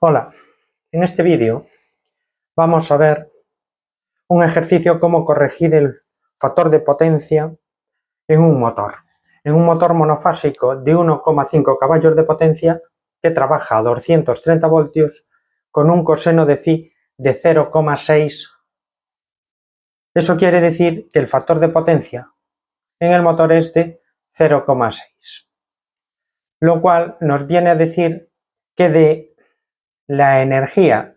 Hola, en este vídeo vamos a ver un ejercicio cómo corregir el factor de potencia en un motor monofásico de 1,5 caballos de potencia que trabaja a 230 voltios con un coseno de phi de 0,6. Eso quiere decir que el factor de potencia en el motor es de 0,6, lo cual nos viene a decir que de la energía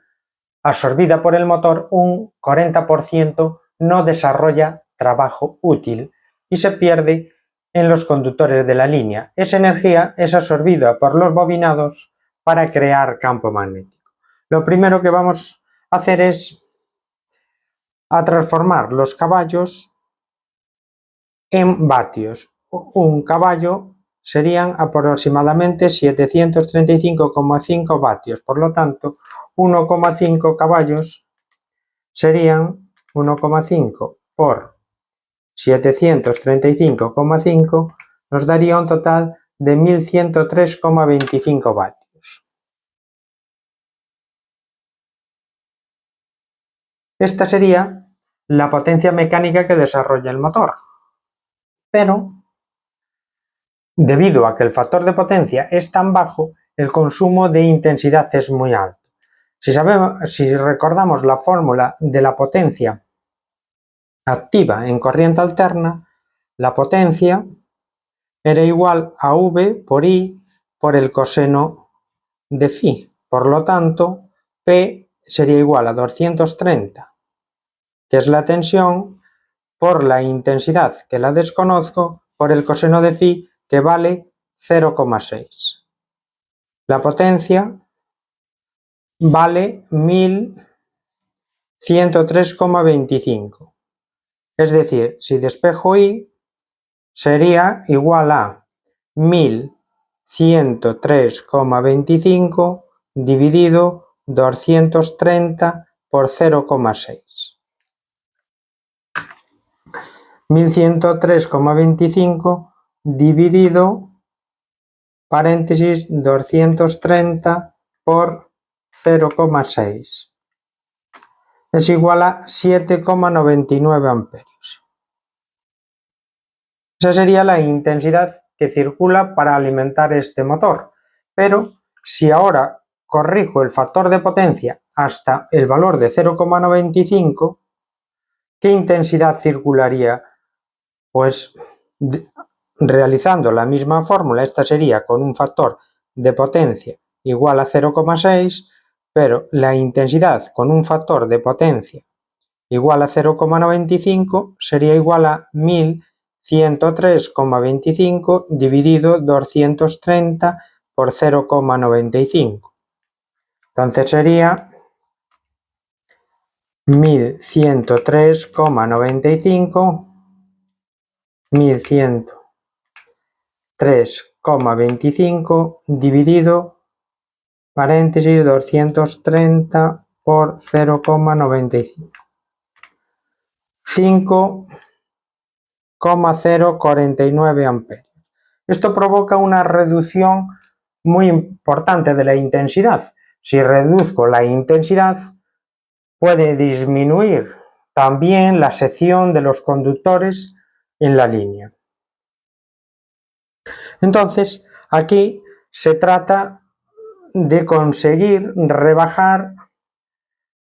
absorbida por el motor, un 40% no desarrolla trabajo útil y se pierde en los conductores de la línea. Esa energía es absorbida por los bobinados para crear campo magnético. Lo primero que vamos a hacer es transformar los caballos en vatios. Un caballo serían aproximadamente 735,5 vatios, por lo tanto 1,5 caballos serían 1,5 por 735,5 nos daría un total de 1103,25 vatios. Esta sería la potencia mecánica que desarrolla el motor, pero debido a que el factor de potencia es tan bajo, el consumo de intensidad es muy alto. Si recordamos la fórmula de la potencia activa en corriente alterna, la potencia era igual a V por I por el coseno de phi. Por lo tanto, P sería igual a 230, que es la tensión, por la intensidad, que la desconozco, por el coseno de phi, que vale 0,6. La potencia vale 1103,25. Es decir, si despejo I, sería igual a 1103,25 dividido 230 por 0,6. 1103,25 dividido, paréntesis, 230 por 0,6. Es igual a 7,99 amperios. Esa sería la intensidad que circula para alimentar este motor. Pero si ahora corrijo el factor de potencia hasta el valor de 0,95, ¿qué intensidad circularía? Pues realizando la misma fórmula, esta sería con un factor de potencia igual a 0,6, pero la intensidad con un factor de potencia igual a 0,95 sería igual a 1103,25 dividido 230 por 0,95. Entonces sería 1103,95 1103,25 dividido, paréntesis, 230 por 0,95. 5,049 amperios. Esto provoca una reducción muy importante de la intensidad. Si reduzco la intensidad, puede disminuir también la sección de los conductores en la línea. Entonces, aquí se trata de conseguir rebajar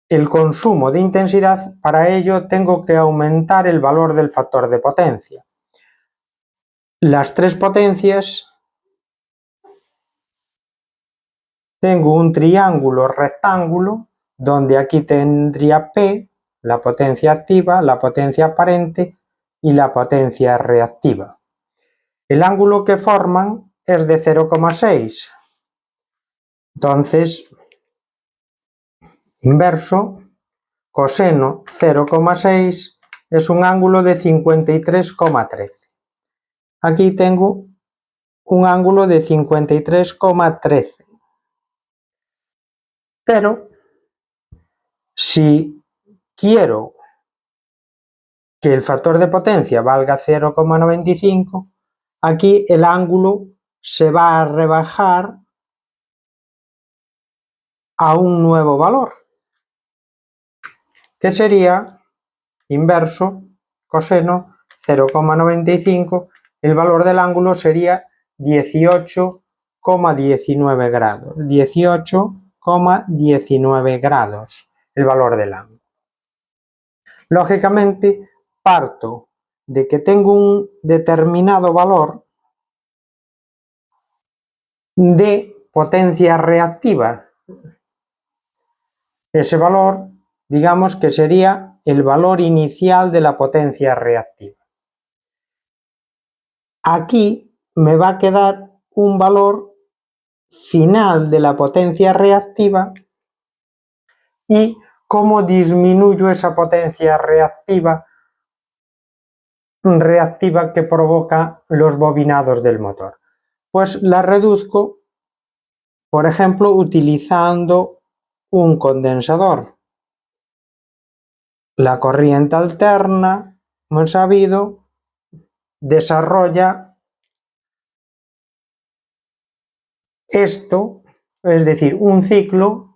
el consumo de intensidad. Para ello tengo que aumentar el valor del factor de potencia. Las tres potencias, tengo un triángulo rectángulo donde aquí tendría P, la potencia activa, la potencia aparente y la potencia reactiva. El ángulo que forman es de 0,6. Entonces, inverso, coseno 0,6 es un ángulo de 53,13. Aquí tengo un ángulo de 53,13. Pero si quiero que el factor de potencia valga 0,95, aquí el ángulo se va a rebajar a un nuevo valor, que sería inverso coseno 0,95, el valor del ángulo sería 18,19 grados. 18,19 grados el valor del ángulo. Lógicamente, parto de que tengo un determinado valor de potencia reactiva. Ese valor, digamos que sería el valor inicial de la potencia reactiva. Aquí me va a quedar un valor final de la potencia reactiva y cómo disminuyo esa potencia reactiva que provoca los bobinados del motor. Pues la reduzco, por ejemplo, utilizando un condensador. La corriente alterna, como he sabido, desarrolla esto, es decir, un ciclo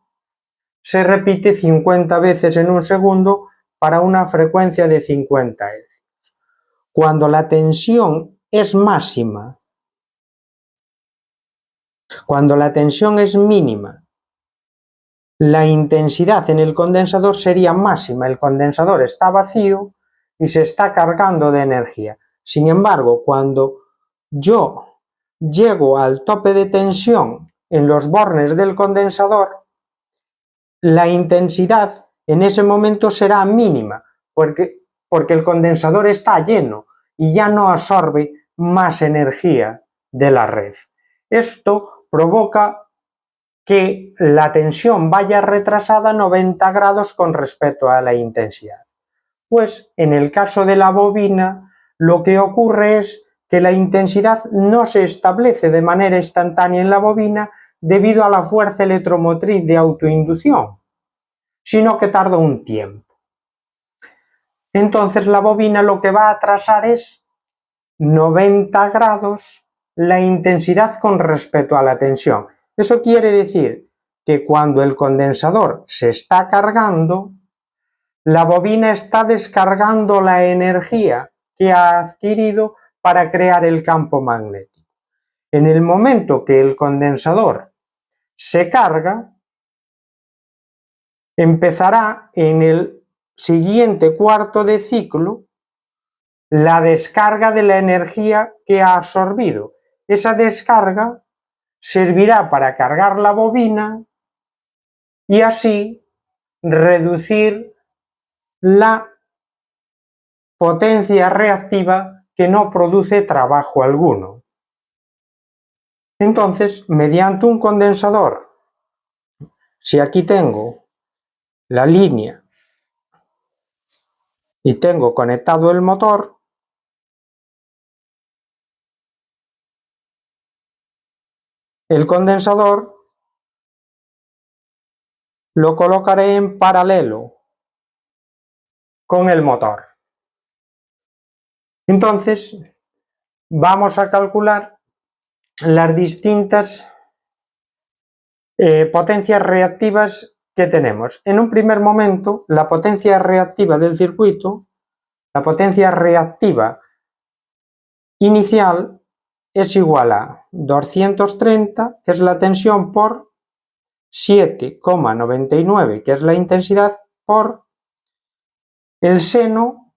se repite 50 veces en un segundo para una frecuencia de 50 Hz. Cuando la tensión es máxima, cuando la tensión es mínima, la intensidad en el condensador sería máxima. El condensador está vacío y se está cargando de energía. Sin embargo, cuando yo llego al tope de tensión en los bornes del condensador, la intensidad en ese momento será mínima, porque el condensador está lleno y ya no absorbe más energía de la red. Esto provoca que la tensión vaya retrasada 90 grados con respecto a la intensidad. Pues en el caso de la bobina, lo que ocurre es que la intensidad no se establece de manera instantánea en la bobina debido a la fuerza electromotriz de autoinducción, sino que tarda un tiempo. Entonces la bobina lo que va a atrasar es 90 grados la intensidad con respecto a la tensión. Eso quiere decir que cuando el condensador se está cargando, la bobina está descargando la energía que ha adquirido para crear el campo magnético. En el momento que el condensador se carga, empezará en el siguiente cuarto de ciclo la descarga de la energía que ha absorbido. Esa descarga servirá para cargar la bobina y así reducir la potencia reactiva que no produce trabajo alguno. Entonces, mediante un condensador, si aquí tengo la línea y tengo conectado el motor, el condensador lo colocaré en paralelo con el motor. Entonces, vamos a calcular las distintas potencias reactivas que tenemos. En un primer momento, la potencia reactiva del circuito, la potencia reactiva inicial, es igual a 230, que es la tensión, por 7,99, que es la intensidad, por el seno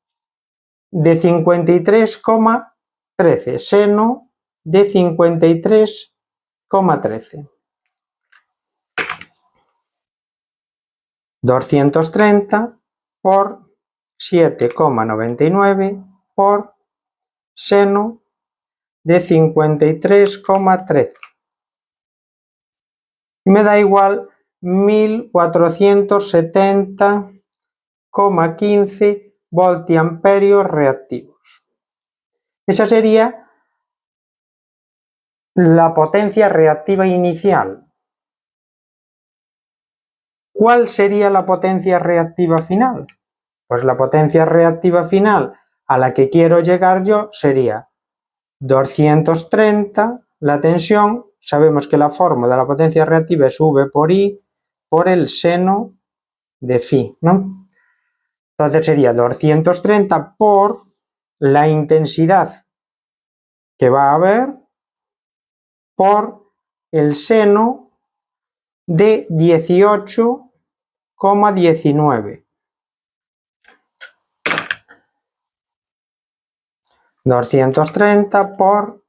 de 53,13, seno de 53,13. 230 por 7,99 por seno de 53,13. Y me da igual 1470,15 voltiamperios reactivos. Esa sería la potencia reactiva inicial. ¿Cuál sería la potencia reactiva final? Pues la potencia reactiva final a la que quiero llegar yo sería 230, la tensión, sabemos que la fórmula de la potencia reactiva es V por I, por el seno de phi, ¿no? Entonces sería 230 por la intensidad que va a haber por el seno de 18,19. 230 por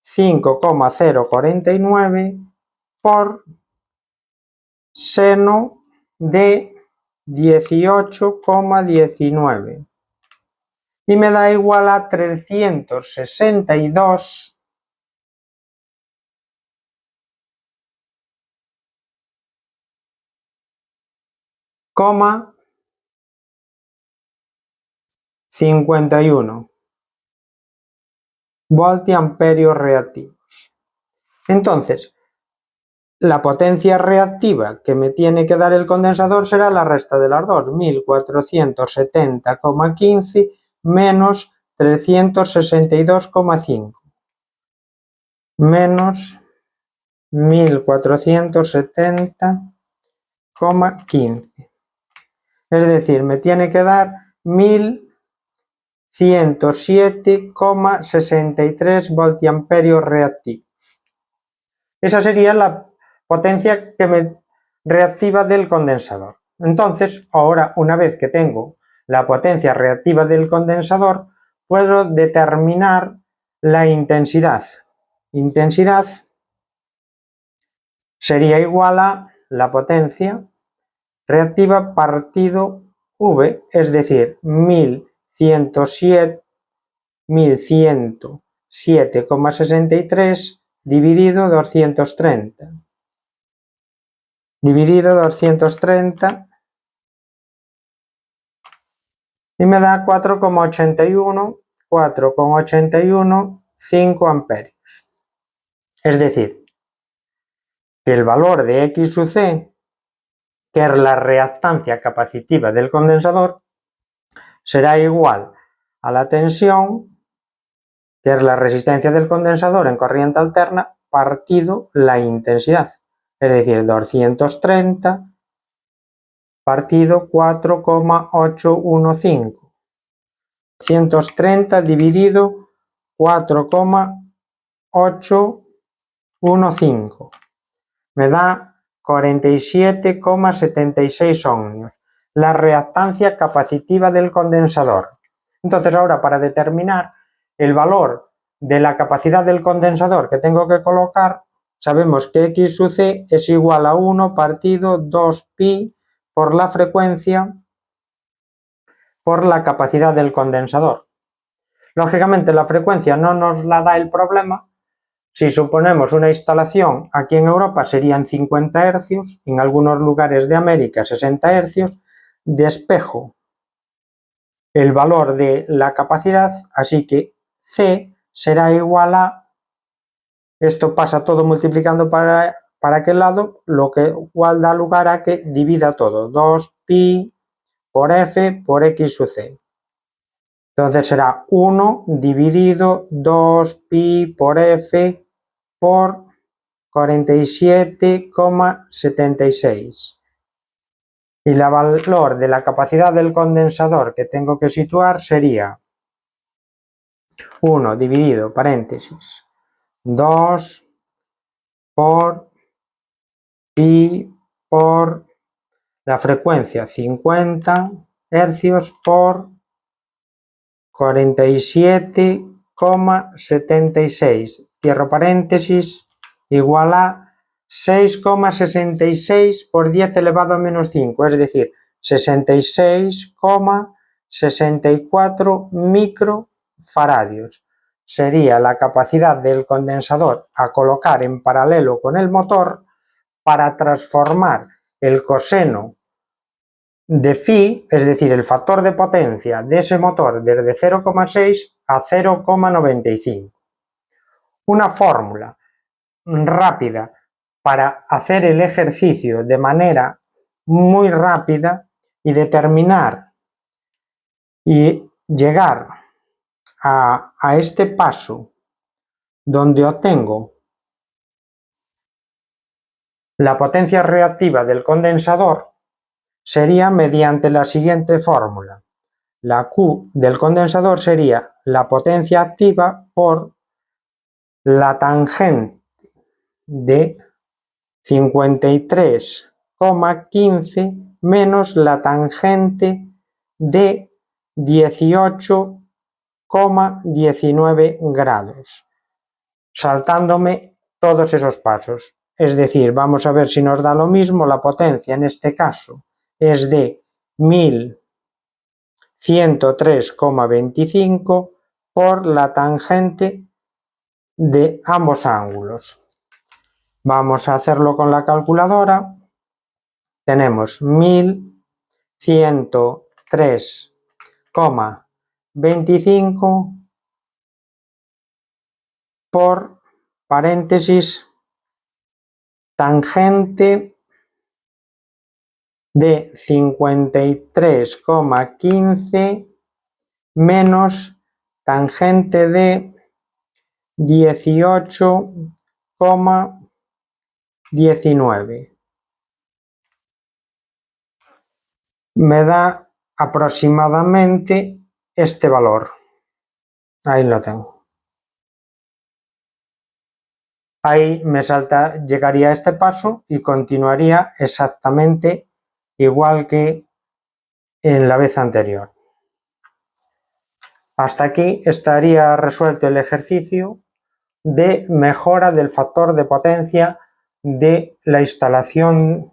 5,049 por seno de 18,19 y me da igual a 352,51 voltiamperios reactivos. Entonces, la potencia reactiva que me tiene que dar el condensador será la resta de las dos, 1470,15 menos 362,5 menos 1470,15. Es decir, me tiene que dar 1107,63 voltiamperios reactivos. Esa sería la potencia reactiva del condensador. Entonces, ahora, una vez que tengo la potencia reactiva del condensador, puedo determinar la intensidad. Intensidad sería igual a la potencia reactiva partido V, es decir, 1107,63 dividido 230. Dividido 230 y me da 4,81, 5 amperios. Es decir, que el valor de X sub C, que es la reactancia capacitiva del condensador, será igual a la tensión, que es la resistencia del condensador en corriente alterna, partido la intensidad. Es decir, 230 partido 4,815. 230 dividido 4,815. Me da 47,76 ohmios. La reactancia capacitiva del condensador. Entonces ahora, para determinar el valor de la capacidad del condensador que tengo que colocar, sabemos que X sub C es igual a 1 partido 2pi por la frecuencia por la capacidad del condensador. Lógicamente la frecuencia no nos la da el problema. Si suponemos una instalación aquí en Europa serían 50 Hz, en algunos lugares de América 60 Hz, despejo el valor de la capacidad, así que C será igual a, esto pasa todo multiplicando para aquel lado, lo que igual da lugar a que divida todo, 2pi por F por X sub C. Entonces será 1 dividido 2pi por F por 47,76. Y el valor de la capacidad del condensador que tengo que situar sería 1 dividido, paréntesis, 2 por pi por la frecuencia 50 Hz por 47,76, cierro paréntesis, igual a 6,66 por 10 elevado a menos 5, es decir, 66,64 microfaradios. Sería la capacidad del condensador a colocar en paralelo con el motor para transformar el coseno de phi, es decir, el factor de potencia de ese motor desde 0,6 a 0,95. Una fórmula rápida para hacer el ejercicio de manera muy rápida y determinar y llegar a este paso donde obtengo La potencia reactiva del condensador sería mediante la siguiente fórmula. La Q del condensador sería la potencia activa por la tangente de 53,15 menos la tangente de 18,19 grados, saltándome todos esos pasos. Es decir, vamos a ver si nos da lo mismo. La potencia en este caso es de 1103,25 por la tangente de ambos ángulos. Vamos a hacerlo con la calculadora. Tenemos 1103,25 por paréntesis tangente de 53,15 menos tangente de 18,19. Me da aproximadamente este valor. Ahí lo tengo. Ahí me llegaría a este paso y continuaría exactamente igual que en la vez anterior. Hasta aquí estaría resuelto el ejercicio de mejora del factor de potencia de la instalación